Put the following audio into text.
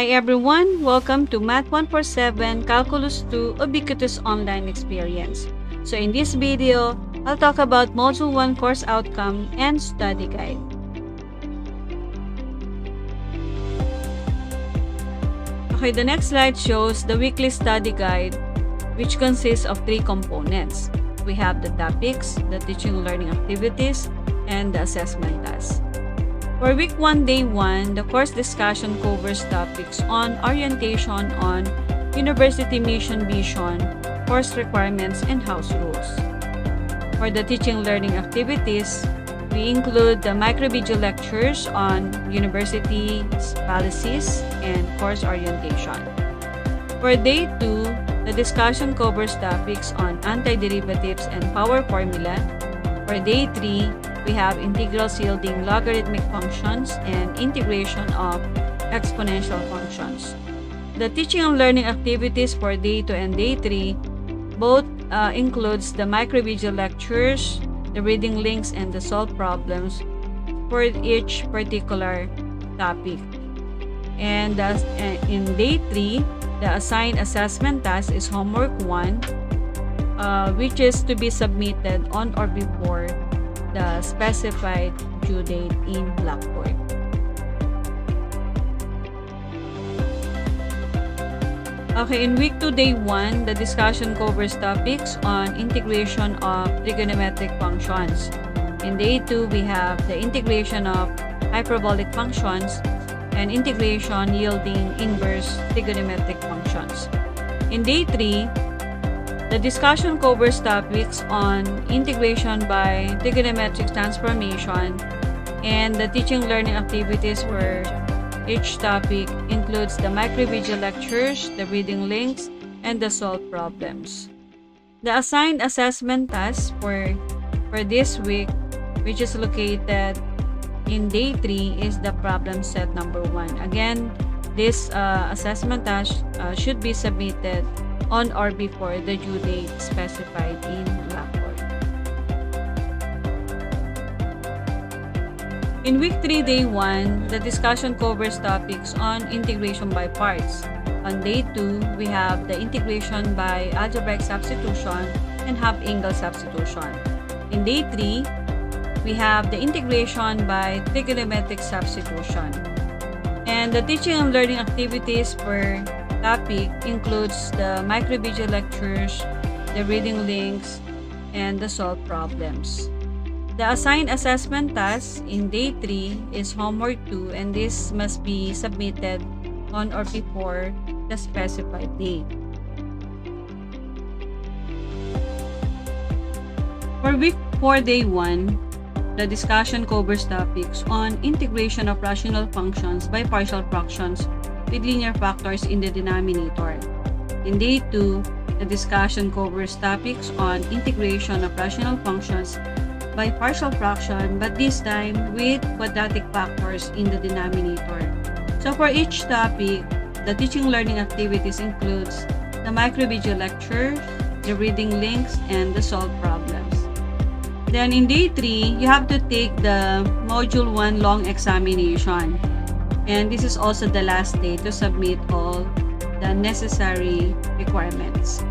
Hi everyone, welcome to Math 147 Calculus 2 Ubiquitous Online Experience. So in this video, I'll talk about Module 1 course outcome and study guide. Okay, the next slide shows the weekly study guide, which consists of 3 components. We have the topics, the teaching and learning activities, and the assessment tasks. For week 1, day 1, the course discussion covers topics on orientation on university mission vision, course requirements, and house rules. For the teaching learning activities, we include the micro-video lectures on university policies and course orientation. For day 2, the discussion covers topics on antiderivatives and power formula. For day 3, we have integrals yielding logarithmic functions and integration of exponential functions. The teaching and learning activities for day 2 and day 3 both includes the micro-video lectures, the reading links, and the solve problems for each particular topic. And in day 3, the assigned assessment task is homework 1, which is to be submitted on or before the specified due date in Blackboard. Okay, in week 2, day 1, the discussion covers topics on integration of trigonometric functions. In day 2, we have the integration of hyperbolic functions and integration yielding inverse trigonometric functions. In day 3, the discussion covers topics on integration by trigonometric transformation, and the teaching learning activities where each topic includes the micro-video lectures, the reading links, and the solve problems. The assigned assessment task for this week, which is located in day 3, is the problem set number 1. Again, this assessment task should be submitted on or before the due date specified in Blackboard. In week 3, day 1, the discussion covers topics on integration by parts. On day 2, we have the integration by algebraic substitution and half-angle substitution. In day 3, we have the integration by trigonometric substitution. And the teaching and learning activities per topic includes the micro-video lectures, the reading links, and the solve problems. The assigned assessment task in day 3 is homework 2, and this must be submitted on or before the specified date. For week 4, day 1, the discussion covers topics on integration of rational functions by partial fractions with linear factors in the denominator. In day 2, the discussion covers topics on integration of rational functions by partial fraction, but this time with quadratic factors in the denominator. So for each topic, the teaching learning activities includes the micro-video lecture, the reading links, and the solve problems. Then in day 3, you have to take the Module 1 long examination. And this is also the last day to submit all the necessary requirements.